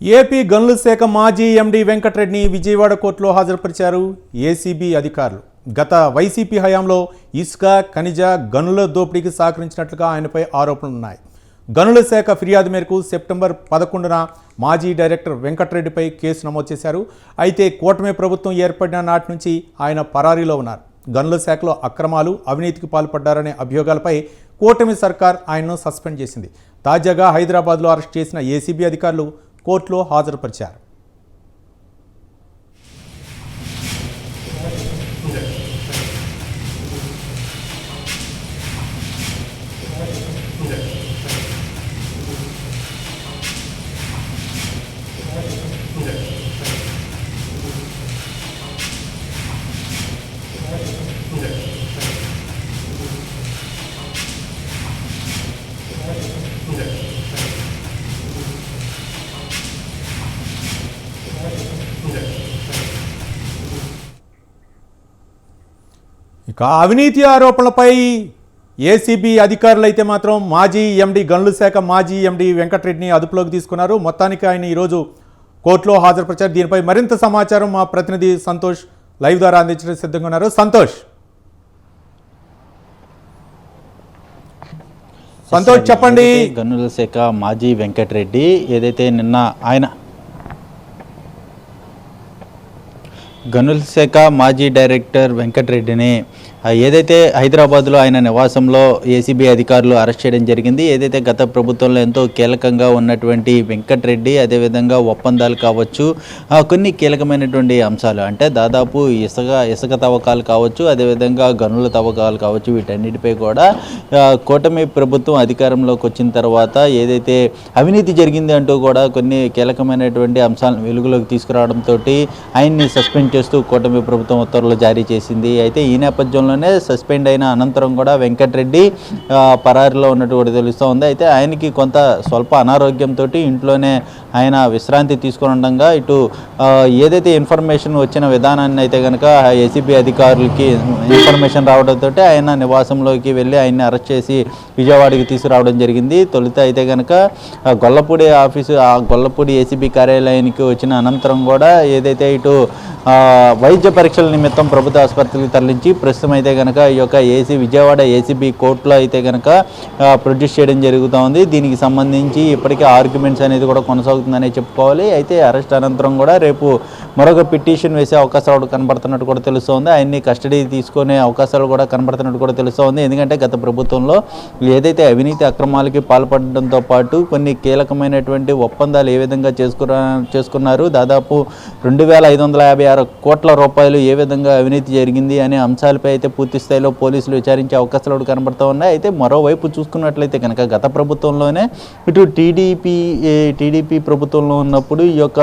AP గనుల శాఖ మాజీ ఎండీ వెంకటరెడ్డిని విజయవాడ కోర్టులో హాజరుపరిచారు ఏసీబీ అధికారులు. గత వైసీపీ హయాంలో ఇసుక, ఖనిజ, గనుల దోపిడీకి సహకరించినట్లుగా ఆయనపై ఆరోపణలున్నాయి. గనుల శాఖ ఫిర్యాదు మేరకు సెప్టెంబర్ 11న మాజీ డైరెక్టర్ వెంకటరెడ్డిపై కేసు నమోదు చేశారు. అయితే కూటమి ప్రభుత్వం ఏర్పడిన నాటి నుంచి ఆయన పరారీలో ఉన్నారు. గనుల శాఖలో అక్రమాలు, అవినీతికి పాల్పడ్డారనే అభియోగాలపై కూటమి సర్కార్ ఆయన్ను సస్పెండ్ చేసింది. తాజాగా హైదరాబాద్లో అరెస్ట్ చేసిన ఏసీబీ అధికారులు కోర్టులో హాజరుపరిచారు. ఇక అవినీతి ఆరోపణలపై ఏసీబీ అధికారులు అయితే మాత్రం మాజీ ఎండీ గనుల శాఖ మాజీ ఎండీ వెంకటరెడ్డిని అదుపులోకి తీసుకున్నారు. మొత్తానికి ఆయన ఈరోజు కోర్టులో హాజరుపరిచారు. దీనిపై మరింత సమాచారం మా ప్రతినిధి సంతోష్ లైవ్ ద్వారా అందించడానికి సిద్ధంగా ఉన్నారు. సంతోష్ చెప్పండి. గనుల శాఖ మాజీ వెంకటరెడ్డి ఏదైతే నిన్న ఆయన గనుల శాఖ మాజీ డైరెక్టర్ వెంకటరెడ్డిని ఏదైతే హైదరాబాద్లో ఆయన నివాసంలో ఏసీబీ అధికారులు అరెస్ట్ చేయడం జరిగింది. ఏదైతే గత ప్రభుత్వంలో ఎంతో కీలకంగా ఉన్నటువంటి వెంకటరెడ్డి, అదేవిధంగా ఒప్పందాలు కావచ్చు, కొన్ని కీలకమైనటువంటి అంశాలు అంటే దాదాపు ఇసుక తవ్వకాలు కావచ్చు, అదేవిధంగా గనుల తవ్వకాలు కావచ్చు, వీటన్నిటిపై కూడా కూటమి ప్రభుత్వం అధికారంలోకి వచ్చిన తర్వాత ఏదైతే అవినీతి జరిగింది అంటూ కూడా కొన్ని కీలకమైనటువంటి అంశాలను వెలుగులోకి తీసుకురావడంతో ఆయన్ని సస్పెండ్ చేస్తూ కూటమి ప్రభుత్వం ఉత్తర్వులు జారీ చేసింది. అయితే ఈ నేపథ్యంలో సస్పెండ్ అయిన అనంతరం కూడా వెంకటరెడ్డి పరారీలో ఉన్నట్టు కూడా తెలుస్తూ ఉంది. అయితే ఆయనకి కొంత స్వల్ప అనారోగ్యంతో ఇంట్లోనే ఆయన విశ్రాంతి తీసుకుని ఉండగా ఇటు ఏదైతే ఇన్ఫర్మేషన్ వచ్చిన విధానాన్ని అయితే కనుక ఏసీబీ అధికారులకి ఇన్ఫర్మేషన్ రావడంతో ఆయన నివాసంలోకి వెళ్ళి ఆయన్ని అరెస్ట్ చేసి విజయవాడకి తీసుకురావడం జరిగింది. తొలుత అయితే కనుక గొల్లపూడి ఏసీబీ కార్యాలయానికి వచ్చిన అనంతరం కూడా ఏదైతే ఇటు వైద్య పరీక్షల నిమిత్తం ప్రభుత్వ ఆసుపత్రికి తరలించి ప్రస్తుతం అయితే కనుక ఈ యొక్క విజయవాడ ఏసీబీ కోర్టులో అయితే కనుక ప్రొడ్యూస్ చేయడం జరుగుతూ ఉంది. దీనికి సంబంధించి ఇప్పటికే ఆర్గ్యుమెంట్స్ అనేది కూడా కొనసాగుతుందనే చెప్పుకోవాలి. అయితే అరెస్ట్ అనంతరం కూడా రేపు మరొక పిటిషన్ వేసే అవకాశాలు కనబడుతున్నట్టు కూడా తెలుస్తోంది. ఆయన్ని కస్టడీ తీసుకునే అవకాశాలు కూడా కనబడుతున్నట్టు కూడా తెలుస్తోంది. ఎందుకంటే గత ప్రభుత్వంలో ఏదైతే అవినీతి అక్రమాలకి పాల్పడడంతో పాటు కొన్ని కీలకమైనటువంటి ఒప్పందాలు ఏ విధంగా చేసుకున్నారు, దాదాపు 2556 కోట్ల రూపాయలు ఏ విధంగా అవినీతి జరిగింది అనే అంశాలపై అయితే పూర్తి స్థాయిలో పోలీసులు విచారించే అవకాశాలు కనబడుతూ ఉన్నాయి. అయితే మరోవైపు చూసుకున్నట్లయితే కనుక గత ప్రభుత్వంలోనే ఇటు టీడీపీ ప్రభుత్వంలో ఉన్నప్పుడు ఈ యొక్క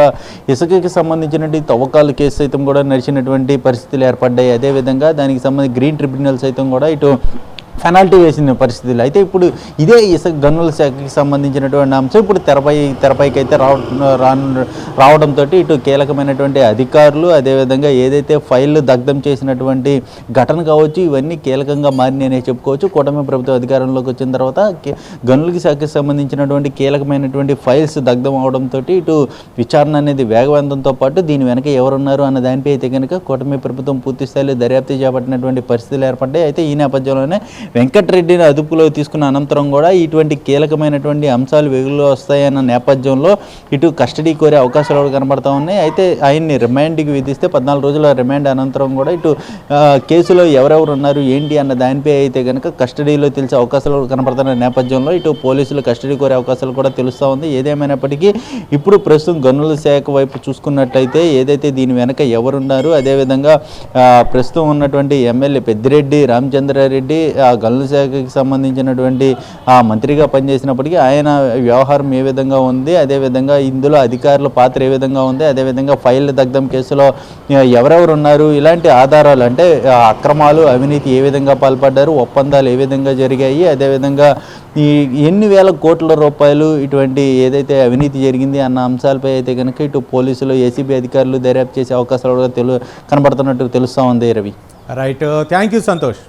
ఇసుకకి సంబంధించినటువంటి తవ్వకాల కేసు సైతం కూడా నడిచినటువంటి పరిస్థితులు ఏర్పడ్డాయి. అదేవిధంగా దానికి సంబంధించి గ్రీన్ ట్రిబ్యునల్ సైతం కూడా ఇటు పెనాల్టీ వేసిన పరిస్థితులు. అయితే ఇప్పుడు ఇదే ఇసుక గనుల శాఖకి సంబంధించినటువంటి అంశం ఇప్పుడు తెరపైకి అయితే రావడంతో ఇటు కీలకమైనటువంటి అధికారులు, అదేవిధంగా ఏదైతే ఫైళ్ళు దగ్ధం చేసినటువంటి ఘటన కావచ్చు, ఇవన్నీ కీలకంగా మారినాయనే చెప్పుకోవచ్చు. కూటమి ప్రభుత్వం అధికారంలోకి వచ్చిన తర్వాత గనుల శాఖకి సంబంధించినటువంటి కీలకమైనటువంటి ఫైల్స్ దగ్ధం అవడంతో ఇటు విచారణ అనేది వేగవంతంతో పాటు దీని వెనక ఎవరున్నారు అన్న దానిపై అయితే కనుక కూటమి ప్రభుత్వం పూర్తి స్థాయిలో దర్యాప్తు చేపట్టినటువంటి పరిస్థితులు ఏర్పడ్డాయి. అయితే ఈ నేపథ్యంలోనే వెంకటరెడ్డిని అదుపులో తీసుకున్న అనంతరం కూడా ఇటువంటి కీలకమైనటువంటి అంశాలు వెలుగులో వస్తాయన్న నేపథ్యంలో ఇటు కస్టడీ కోరే అవకాశాలు కనబడతా ఉన్నాయి. అయితే ఆయన్ని రిమాండ్కి విధిస్తే 14 రోజుల రిమాండ్ అనంతరం కూడా ఇటు కేసులో ఎవరెవరు ఉన్నారు ఏంటి అన్న దానిపై అయితే కనుక కస్టడీలో తెలిసే అవకాశాలు కనబడుతున్న నేపథ్యంలో ఇటు పోలీసులు కస్టడీ కోరే అవకాశాలు కూడా తెలుస్తూ ఉంది. ఏదేమైనప్పటికీ ఇప్పుడు ప్రస్తుతం గనుల శాఖ వైపు చూసుకున్నట్లయితే ఏదైతే దీని వెనక ఎవరున్నారు, అదేవిధంగా ప్రస్తుతం ఉన్నటువంటి ఎమ్మెల్యే పెద్దిరెడ్డి రామచంద్రారెడ్డి గనుల శాఖకి సంబంధించినటువంటి మంత్రిగా పనిచేసినప్పటికీ ఆయన వ్యవహారం ఏ విధంగా ఉంది, అదేవిధంగా ఇందులో అధికారుల పాత్ర ఏ విధంగా ఉంది, అదేవిధంగా ఫైల్ దగ్ధం కేసులో ఎవరెవరు ఉన్నారు, ఇలాంటి ఆధారాలు అంటే అక్రమాలు, అవినీతి ఏ విధంగా పాల్పడ్డారు, ఒప్పందాలు ఏ విధంగా జరిగాయి, అదేవిధంగా ఈ ఎన్ని వేల కోట్ల రూపాయలు ఇటువంటి ఏదైతే అవినీతి జరిగింది అన్న అంశాలపై అయితే కనుక ఇటు పోలీసులు, ఏసీబీ అధికారులు దర్యాప్తు చేసే అవకాశాలు కనబడుతున్నట్టు తెలుస్తూ ఉంది. Ravi. Right, thank you Santosh.